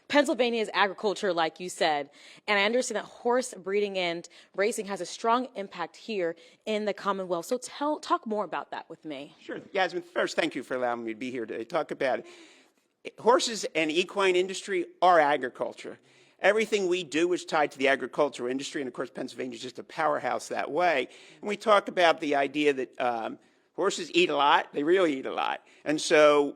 Pennsylvania is agriculture, like you said, and I understand that horse breeding and racing has a strong impact here in the Commonwealth. So talk more about that with me. Sure. Yasmin, first, thank you for allowing me to be here to talk about it. Horses and equine industry are agriculture. Everything we do is tied to the agricultural industry, and of course, Pennsylvania is just a powerhouse that way. And we talk about the idea that horses eat a lot. They really eat a lot. And so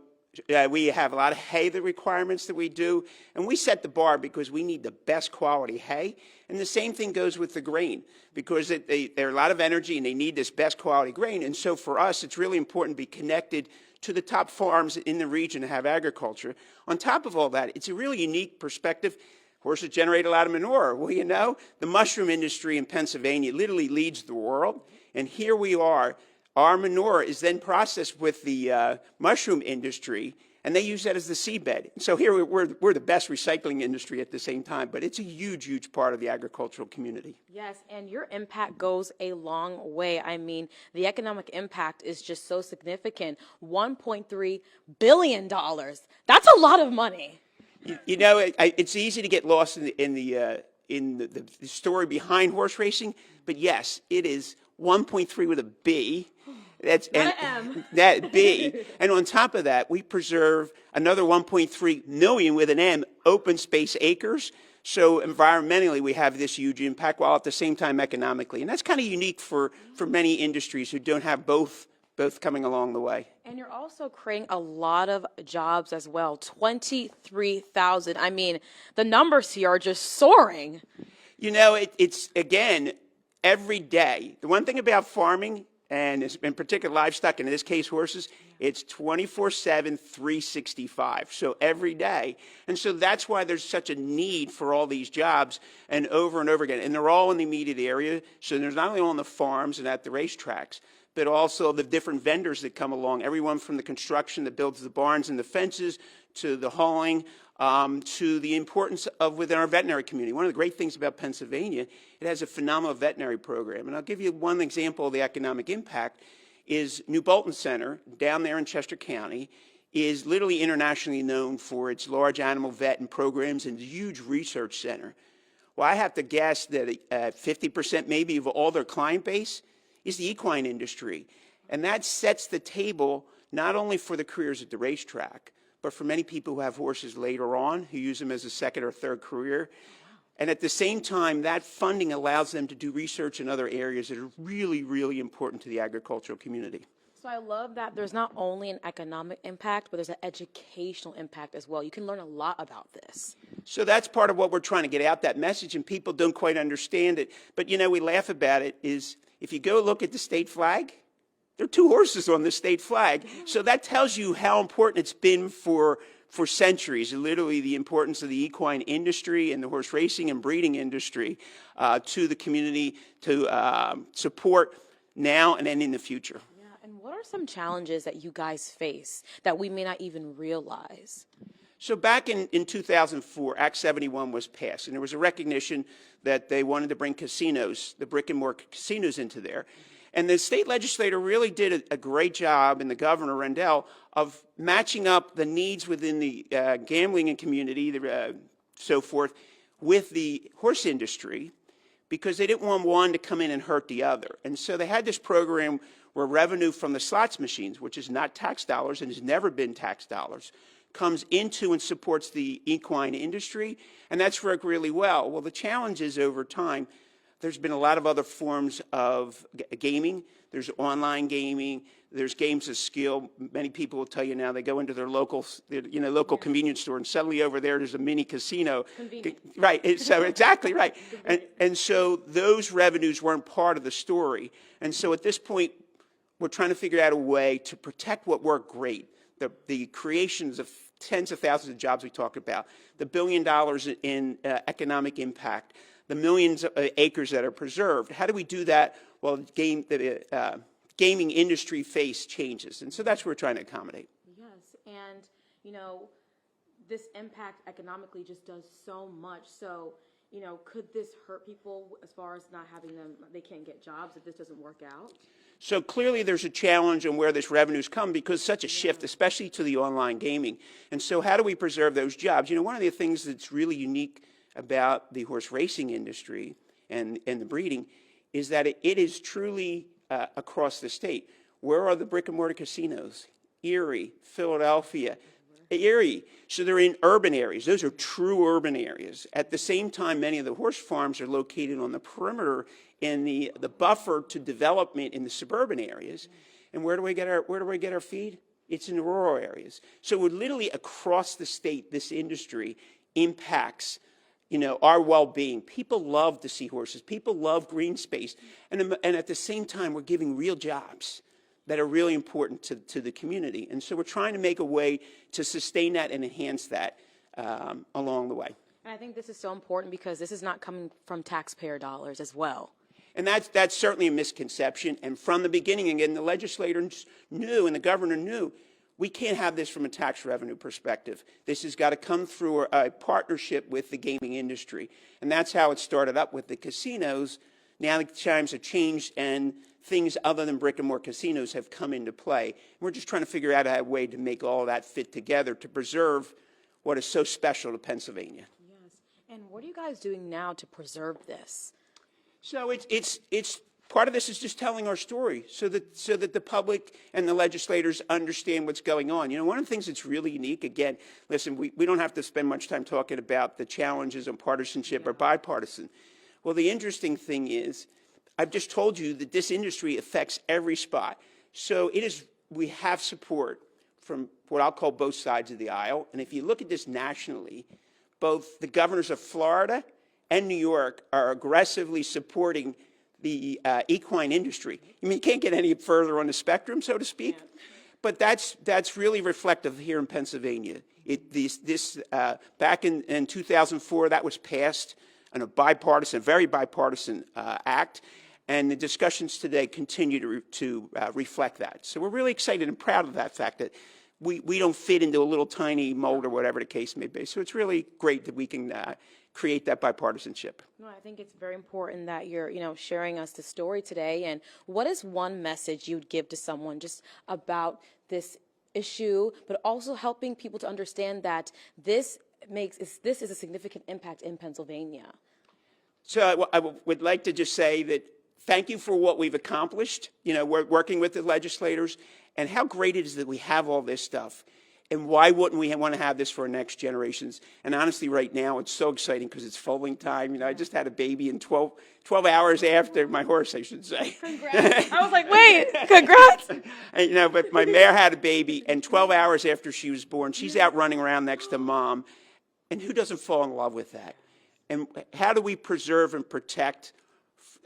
we have a lot of hay, the requirements that we do, and we set the bar because we need the best quality hay. And the same thing goes with the grain, because they're a lot of energy and they need this best quality grain. And so for us, it's really important to be connected to the top farms in the region to have agriculture. On top of all that, it's a really unique perspective. Horses generate a lot of manure. Well, you know, the mushroom industry in Pennsylvania literally leads the world. And here we are. Our manure is then processed with the mushroom industry, and they use that as the seedbed. So here we're the best recycling industry at the same time, but it's a huge, huge part of the agricultural community. Yes, and your impact goes a long way. I mean, the economic impact is just so significant. $1.3 billion. That's a lot of money. You know, it's easy to get lost in the story behind horse racing, but yes, it is 1.3 with a B. That's Not an M. That B. And on top of that, we preserve another 1.3 million with an M open space acres. So environmentally, we have this huge impact, while at the same time economically. And that's kind of unique for many industries who don't have both coming along the way. And you're also creating a lot of jobs as well, 23,000. I mean, the numbers here are just soaring. You know, it's, again, every day. The one thing about farming, and in particular livestock, and in this case horses, it's 24/7, 365, so every day. And so that's why there's such a need for all these jobs, and over again. And they're all in the immediate area, so there's not only on the farms and at the racetracks, but also the different vendors that come along, everyone from the construction that builds the barns and the fences, to the hauling, to the importance of within our veterinary community. One of the great things about Pennsylvania, it has a phenomenal veterinary program. And I'll give you one example of the economic impact is New Bolton Center down there in Chester County is literally internationally known for its large animal vet and programs and huge research center. Well, I have to guess that 50% maybe of all their client base is the equine industry. And that sets the table not only for the careers at the racetrack, but for many people who have horses later on, who use them as a second or third career. And at the same time, that funding allows them to do research in other areas that are really, really important to the agricultural community. So I love that there's not only an economic impact, but there's an educational impact as well. You can learn a lot about this. So that's part of what we're trying to get out, that message, and people don't quite understand it. But, you know, we laugh about it, is if you go look at the state flag, there are two horses on the state flag. So that tells you how important it's been for centuries, literally the importance of the equine industry and the horse racing and breeding industry to the community to support now and then in the future. Yeah, and what are some challenges that you guys face that we may not even realize? So back in 2004, Act 71 was passed, and there was a recognition that they wanted to bring casinos, the brick and mortar casinos, into there. And the state legislator really did a great job, and the governor, Rendell, of matching up the needs within the gambling and community, so forth, with the horse industry, because they didn't want one to come in and hurt the other. And so they had this program where revenue from the slots machines, which is not tax dollars and has never been tax dollars, comes into and supports the equine industry, and that's worked really well. Well, the challenge is over time, there's been a lot of other forms of gaming. There's online gaming. There's games of skill. Many people will tell you now they go into their local convenience store, and suddenly over there's a mini casino. Convenient. Right. So exactly right. And so those revenues weren't part of the story. And so at this point, we're trying to figure out a way to protect what worked great. The creations of tens of thousands of jobs we talk about, the $1 billion in economic impact, the millions of acres that are preserved. How do we do that while the gaming industry face changes? And so that's what we're trying to accommodate. Yes, and you know, this impact economically just does so much. So could this hurt people as far as not having them, they can't get jobs if this doesn't work out? So clearly there's a challenge on where this revenue's come because such a shift, especially to the online gaming. And so how do we preserve those jobs? One of the things that's really unique about the horse racing industry and the breeding is that it is truly across the state. Where are the brick and mortar casinos? Erie, Philadelphia, Erie. So they're in urban areas. Those are true urban areas. At the same time, many of the horse farms are located on the perimeter in the buffer to development in the suburban areas. And where do we get our feed? It's in the rural areas. So we're literally across the state, this industry impacts our well-being. People love to see horses. People love green space. And at the same time, we're giving real jobs that are really important to the community. And so we're trying to make a way to sustain that and enhance that along the way. And I think this is so important because this is not coming from taxpayer dollars as well. And that's certainly a misconception. And from the beginning, again, the legislators knew and the governor knew we can't have this from a tax revenue perspective. This has got to come through a partnership with the gaming industry. And that's how it started up with the casinos. Now the times have changed and things other than brick and mortar casinos have come into play. We're just trying to figure out a way to make all of that fit together to preserve what is so special to Pennsylvania. Yes. And what are you guys doing now to preserve this? So it's part of this is just telling our story so that the public and the legislators understand what's going on. One of the things that's really unique, again, listen, we don't have to spend much time talking about the challenges on partisanship or bipartisan. Well, the interesting thing is, I've just told you that this industry affects every spot. So we have support from what I'll call both sides of the aisle. And if you look at this nationally, both the governors of Florida and New York are aggressively supporting the equine industry. You can't get any further on the spectrum, so to speak. Yeah. But that's really reflective here in Pennsylvania. Back in 2004, that was passed in a very bipartisan act. And the discussions today continue to reflect that. So we're really excited and proud of that fact that we don't fit into a little tiny mold or whatever the case may be. So it's really great that we can create that bipartisanship. No, I think it's very important that you're, sharing us the story today. And what is one message you'd give to someone just about this issue, but also helping people to understand that this is a significant impact in Pennsylvania? So I would like to just say that thank you for what we've accomplished. We're working with the legislators, and how great it is that we have all this stuff. And why wouldn't we want to have this for our next generations? And honestly, right now, it's so exciting because it's foaling time. I just had a baby in 12 hours after my horse, I should say. Congrats. I was like, wait, congrats. And, but my mare had a baby, and 12 hours after she was born, she's out running around next to mom. And who doesn't fall in love with that? And how do we preserve and protect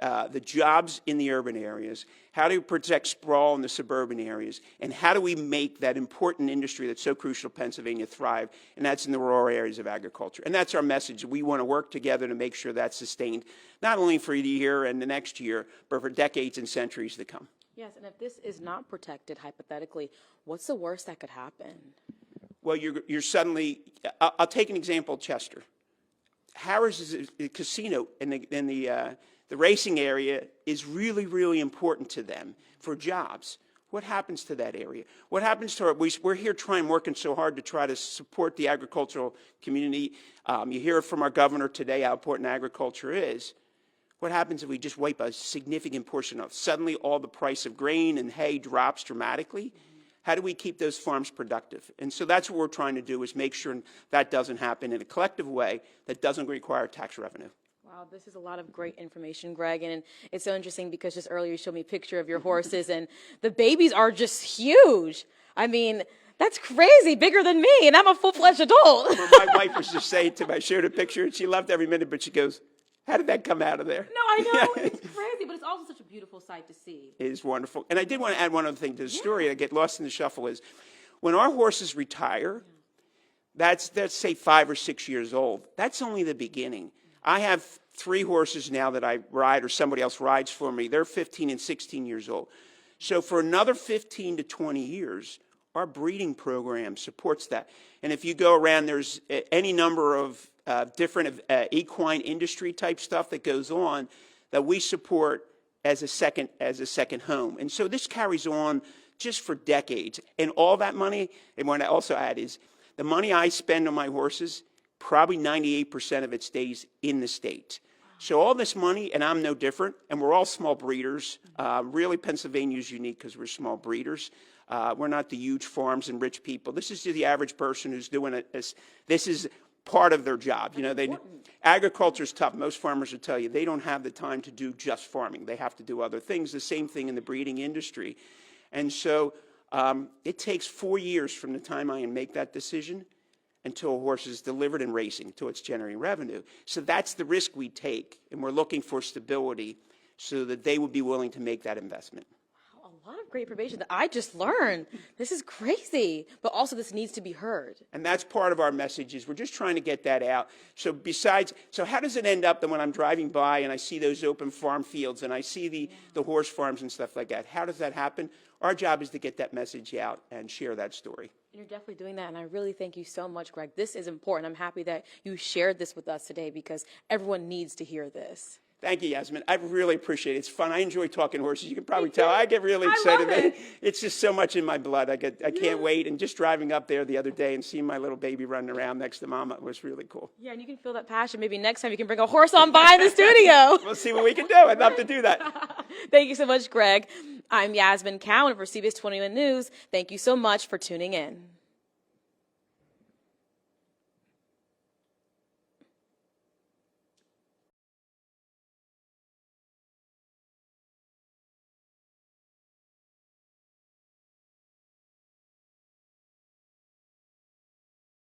the jobs in the urban areas? How do we protect sprawl in the suburban areas? And how do we make that important industry that's so crucial to Pennsylvania thrive? And that's in the rural areas of agriculture. And that's our message. We want to work together to make sure that's sustained, not only for the year and the next year, but for decades and centuries to come. Yes, and if this is not protected, hypothetically, what's the worst that could happen? Well, you're suddenly, I'll take an example, Chester. Harris is a casino in the racing area is really, really important to them for jobs. What happens to that area? What happens to we're here working so hard to try to support the agricultural community. You hear from our governor today how important agriculture is. What happens if we just wipe a significant portion of? Suddenly all the price of grain and hay drops dramatically. How do we keep those farms productive? And so that's what we're trying to do is make sure that doesn't happen in a collective way that doesn't require tax revenue. Wow, this is a lot of great information, Greg, and it's so interesting because just earlier you showed me a picture of your horses, and the babies are just huge. I mean, that's crazy, bigger than me, and I'm a full-fledged adult. Well, my wife was just saying to me, I showed a picture, and she loved every minute, but she goes, how did that come out of there? No, I know, it's crazy, but it's also such a beautiful sight to see. It is wonderful. And I did want to add one other thing to the story. I get lost in the shuffle is when our horses retire, that's say 5 or 6 years old. That's only the beginning. I have 3 horses now that I ride or somebody else rides for me. They're 15 and 16 years old. So for another 15 to 20 years, Our breeding program supports that. And if you go around, there's any number of different equine industry type stuff that goes on that we support as a second home. And so this carries on just for decades. And all that money, and what I also add is the money I spend on my horses, probably 98% of it stays in the state. So all this money, and I'm no different, and we're all small breeders. Really, Pennsylvania is unique because we're small breeders. We're not the huge farms and rich people. This is the average person who's doing it. This is part of their job. You know, agriculture is tough. Most farmers will tell you they don't have the time to do just farming. They have to do other things. The same thing in the breeding industry. And so it takes 4 years from the time I make that decision until a horse is delivered and racing, until it's generating revenue. So that's the risk we take, and we're looking for stability so that they would be willing to make that investment. Wow, a lot of great information that I just learned. This is crazy, but also this needs to be heard. And that's part of our message is we're just trying to get that out. So how does it end up that when I'm driving by and I see those open farm fields and I see the horse farms and stuff like that, how does that happen? Our job is to get that message out and share that story. You're definitely doing that, and I really thank you so much, Greg. This is important. I'm happy that you shared this with us today because everyone needs to hear this. Thank you, Yasmin. I really appreciate it. It's fun. I enjoy talking horses. You can probably tell. I get really excited. I love it. It's just so much in my blood. I can't wait. And just driving up there the other day and seeing my little baby running around next to Mama was really cool. Yeah, and you can feel that passion. Maybe next time you can bring a horse on by the studio. We'll see what we can do. I'd love to do that. Thank you so much, Greg. I'm Yasmin Cowan for CBS 21 News. Thank you so much for tuning in.